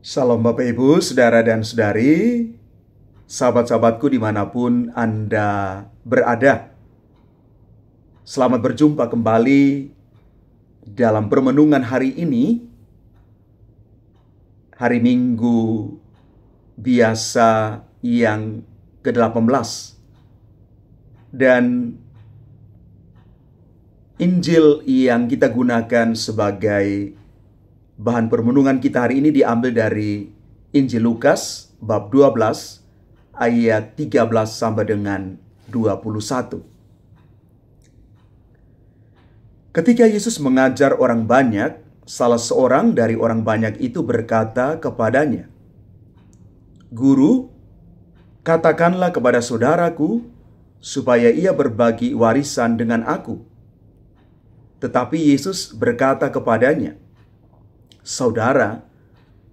Salam Bapak Ibu, Saudara dan Saudari, sahabat-sahabatku dimanapun Anda berada. Selamat berjumpa kembali dalam permenungan hari ini, hari Minggu biasa yang ke-18. Dan Injil yang kita gunakan sebagai bahan permenungan kita hari ini diambil dari Injil Lukas bab 12 ayat 13 sampai dengan 21. Ketika Yesus mengajar orang banyak, salah seorang dari orang banyak itu berkata kepadanya, "Guru, katakanlah kepada saudaraku supaya ia berbagi warisan dengan aku." Tetapi Yesus berkata kepadanya, "Saudara,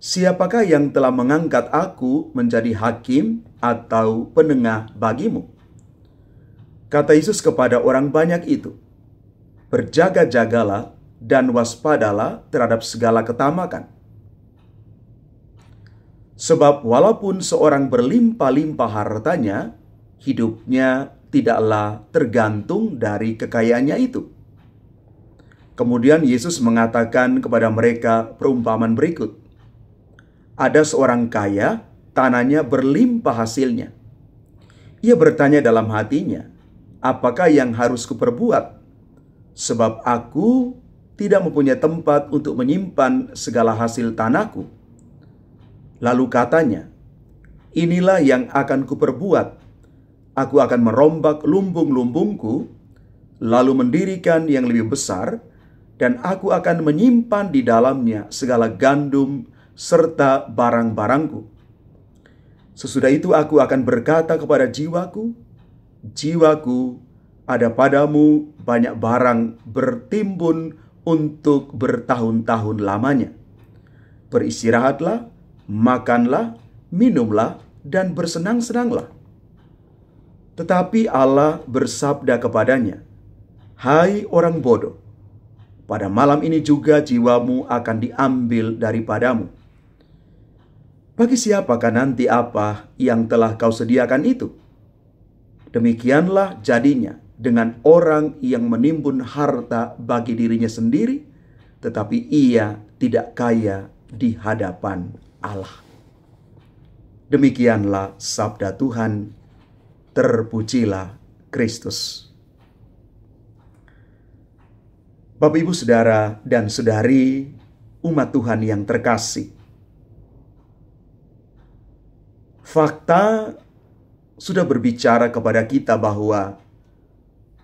siapakah yang telah mengangkat aku menjadi hakim atau penengah bagimu?" Kata Yesus kepada orang banyak itu, "Berjaga-jagalah dan waspadalah terhadap segala ketamakan. Sebab walaupun seorang berlimpah-limpah hartanya, hidupnya tidaklah tergantung dari kekayaannya itu." Kemudian Yesus mengatakan kepada mereka perumpamaan berikut. Ada seorang kaya, tanahnya berlimpah hasilnya. Ia bertanya dalam hatinya, "Apakah yang harus kuperbuat? Sebab aku tidak mempunyai tempat untuk menyimpan segala hasil tanahku." Lalu katanya, "Inilah yang akan kuperbuat. Aku akan merombak lumbung-lumbungku, lalu mendirikan yang lebih besar, dan aku akan menyimpan di dalamnya segala gandum serta barang-barangku. Sesudah itu aku akan berkata kepada jiwaku, 'Jiwaku, ada padamu banyak barang bertimbun untuk bertahun-tahun lamanya. Beristirahatlah, makanlah, minumlah, dan bersenang-senanglah.' Tetapi Allah bersabda kepadanya, 'Hai orang bodoh, pada malam ini juga jiwamu akan diambil daripadamu. Bagi siapakah nanti apa yang telah kau sediakan itu?' Demikianlah jadinya dengan orang yang menimbun harta bagi dirinya sendiri, tetapi ia tidak kaya di hadapan Allah." Demikianlah sabda Tuhan. Terpujilah Kristus. Bapak, Ibu, Saudara, dan Saudari, umat Tuhan yang terkasih. Fakta sudah berbicara kepada kita bahwa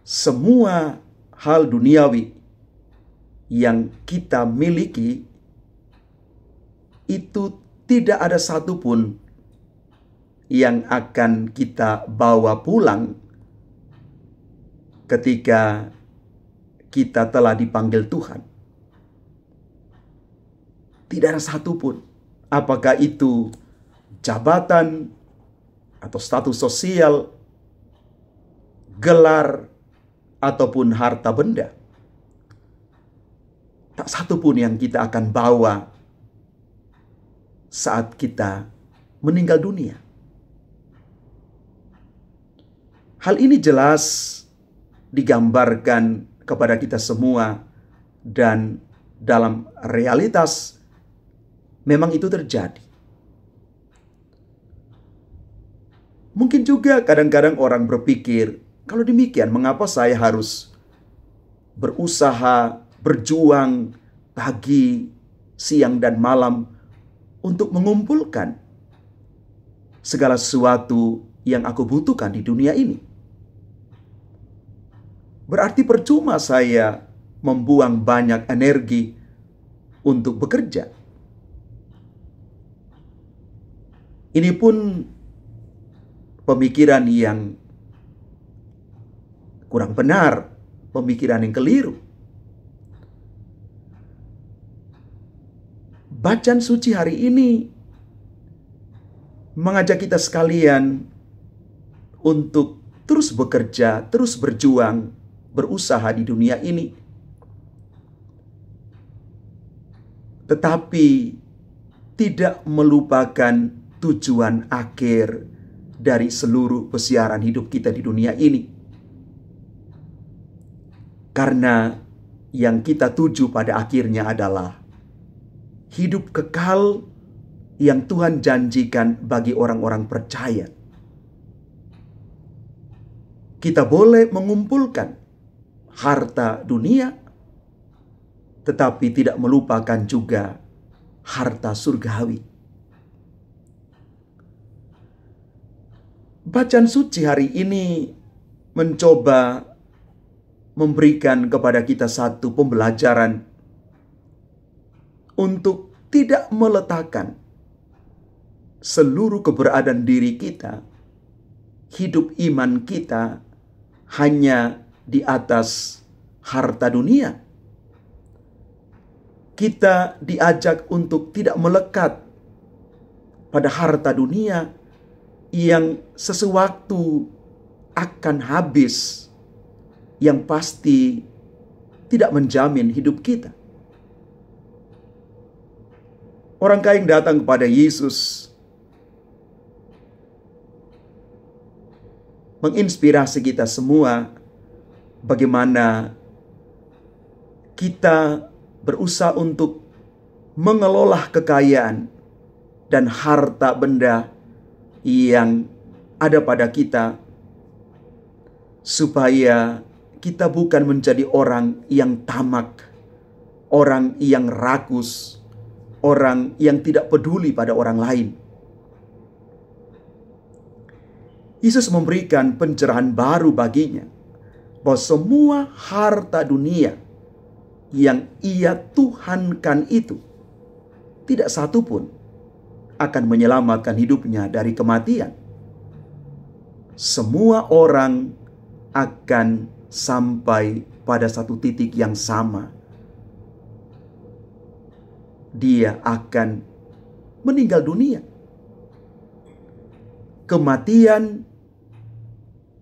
semua hal duniawi yang kita miliki itu tidak ada satupun yang akan kita bawa pulang ketika kita telah dipanggil Tuhan. Tidak ada satupun, apakah itu jabatan atau status sosial, gelar, ataupun harta benda. Tak satupun yang kita akan bawa saat kita meninggal dunia. Hal ini jelas digambarkan kepada kita semua, dan dalam realitas memang itu terjadi. Mungkin juga kadang-kadang orang berpikir, kalau demikian mengapa saya harus berusaha, berjuang pagi, siang, dan malam untuk mengumpulkan segala sesuatu yang aku butuhkan di dunia ini? Berarti percuma saya membuang banyak energi untuk bekerja. Ini pun pemikiran yang kurang benar, pemikiran yang keliru. Bacaan suci hari ini mengajak kita sekalian untuk terus bekerja, terus berjuang, berusaha di dunia ini. Tetapi tidak melupakan tujuan akhir dari seluruh pesiaran hidup kita di dunia ini. Karena yang kita tuju pada akhirnya adalah hidup kekal yang Tuhan janjikan bagi orang-orang percaya. Kita boleh mengumpulkan harta dunia, tetapi tidak melupakan juga harta surgawi. Bacaan suci hari ini mencoba memberikan kepada kita satu pembelajaran untuk tidak meletakkan seluruh keberadaan diri kita, hidup iman kita hanya di atas harta dunia. Kita diajak untuk tidak melekat pada harta dunia yang sesewaktu akan habis, yang pasti tidak menjamin hidup kita. Orang kaya yang datang kepada Yesus menginspirasi kita semua bagaimana kita berusaha untuk mengelola kekayaan dan harta benda yang ada pada kita, supaya kita bukan menjadi orang yang tamak, orang yang rakus, orang yang tidak peduli pada orang lain. Yesus memberikan pencerahan baru baginya, bahwa semua harta dunia yang ia tuhankan itu tidak satu pun akan menyelamatkan hidupnya dari kematian. Semua orang akan sampai pada satu titik yang sama. Dia akan meninggal dunia. Kematian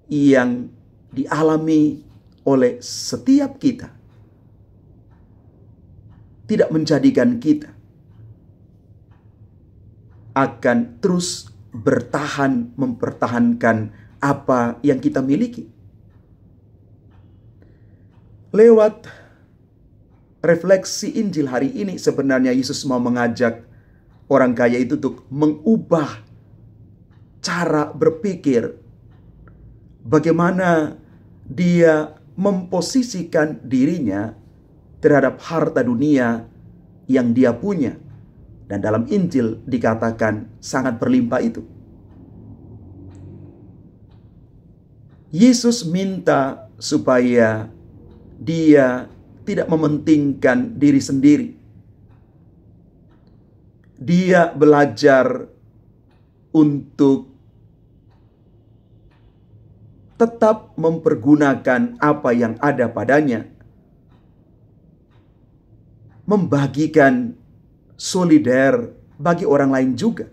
yang dialami oleh setiap kita tidak menjadikan kita akan terus bertahan mempertahankan apa yang kita miliki. Lewat refleksi Injil hari ini, sebenarnya Yesus mau mengajak orang kaya itu untuk mengubah cara berpikir, bagaimana dia memposisikan dirinya terhadap harta dunia yang dia punya. Dan dalam Injil dikatakan sangat berlimpah itu. Yesus minta supaya dia tidak mementingkan diri sendiri. Dia belajar untuk tetap mempergunakan apa yang ada padanya, membagikan solider bagi orang lain juga.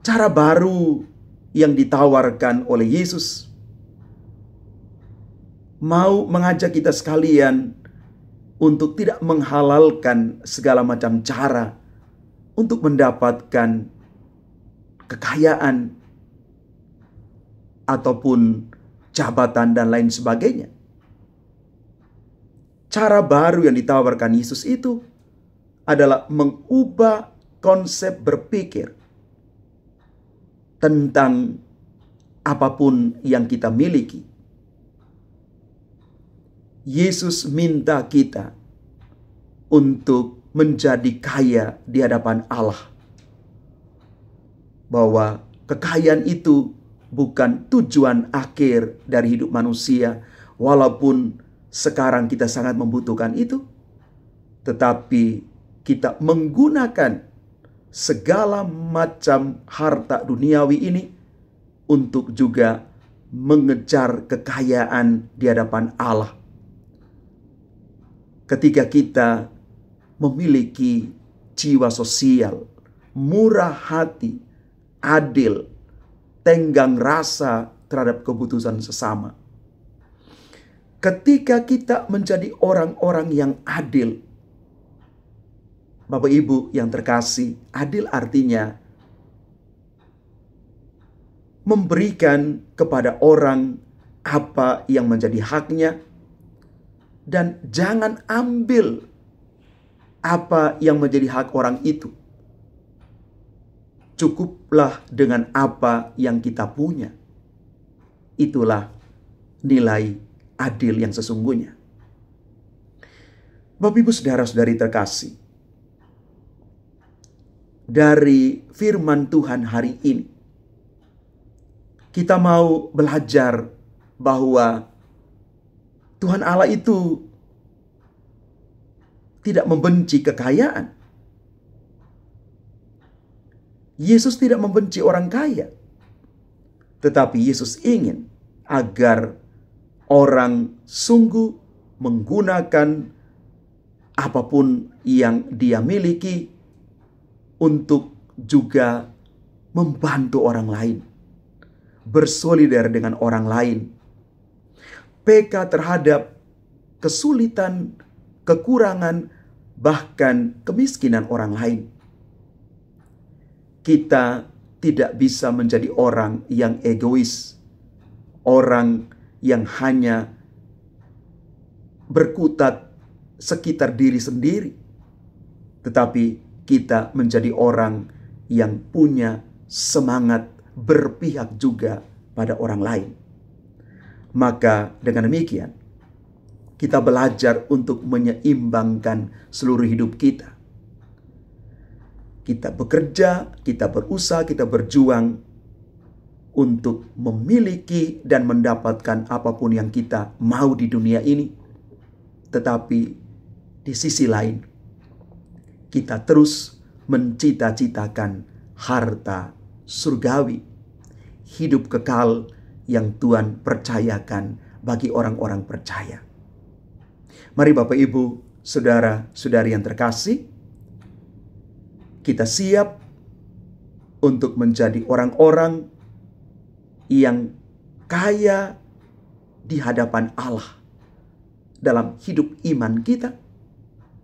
Cara baru yang ditawarkan oleh Yesus mau mengajak kita sekalian untuk tidak menghalalkan segala macam cara untuk mendapatkan kekayaan ataupun jabatan dan lain sebagainya. Cara baru yang ditawarkan Yesus itu adalah mengubah konsep berpikir tentang apapun yang kita miliki. Yesus minta kita untuk menjadi kaya di hadapan Allah. Bahwa kekayaan itu bukan tujuan akhir dari hidup manusia, walaupun sekarang kita sangat membutuhkan itu, tetapi kita menggunakan segala macam harta duniawi ini untuk juga mengejar kekayaan di hadapan Allah. Ketika kita memiliki jiwa sosial, murah hati, adil, tenggang rasa terhadap kebutuhan sesama. Ketika kita menjadi orang-orang yang adil, Bapak Ibu yang terkasih, adil artinya memberikan kepada orang apa yang menjadi haknya, dan jangan ambil apa yang menjadi hak orang itu. Cukuplah dengan apa yang kita punya. Itulah nilai adil yang sesungguhnya. Bapak Ibu saudara-saudari terkasih, dari firman Tuhan hari ini, kita mau belajar bahwa Tuhan Allah itu tidak membenci kekayaan. Yesus tidak membenci orang kaya. Tetapi Yesus ingin agar orang sungguh menggunakan apapun yang dia miliki untuk juga membantu orang lain, bersolidar dengan orang lain, peka terhadap kesulitan, kekurangan, bahkan kemiskinan orang lain. Kita tidak bisa menjadi orang yang egois, orang yang hanya berkutat sekitar diri sendiri, tetapi kita menjadi orang yang punya semangat berpihak juga pada orang lain. Maka dengan demikian, kita belajar untuk menyeimbangkan seluruh hidup kita. Kita bekerja, kita berusaha, kita berjuang untuk memiliki dan mendapatkan apapun yang kita mau di dunia ini. Tetapi di sisi lain, kita terus mencita-citakan harta surgawi, hidup kekal yang Tuhan percayakan bagi orang-orang percaya. Mari Bapak Ibu, saudara-saudari yang terkasih, kita siap untuk menjadi orang-orang yang kaya di hadapan Allah dalam hidup iman kita,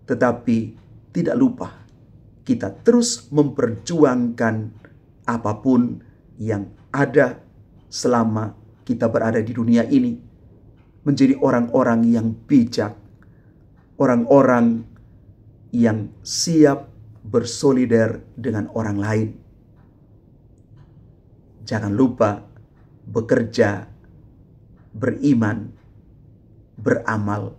tetapi tidak lupa kita terus memperjuangkan apapun yang ada selama kita berada di dunia ini, menjadi orang-orang yang bijak, orang-orang yang siap bersolidar dengan orang lain. Jangan lupa bekerja, beriman, beramal,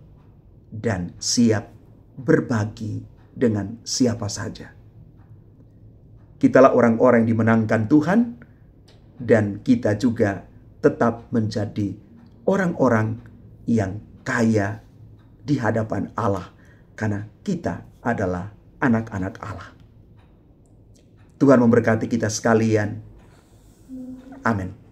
dan siap berbagi dengan siapa saja. Kitalah orang-orang yang dimenangkan Tuhan, dan kita juga tetap menjadi orang-orang yang kaya di hadapan Allah, karena kita adalah anak-anak Allah. Tuhan memberkati kita sekalian. Amin.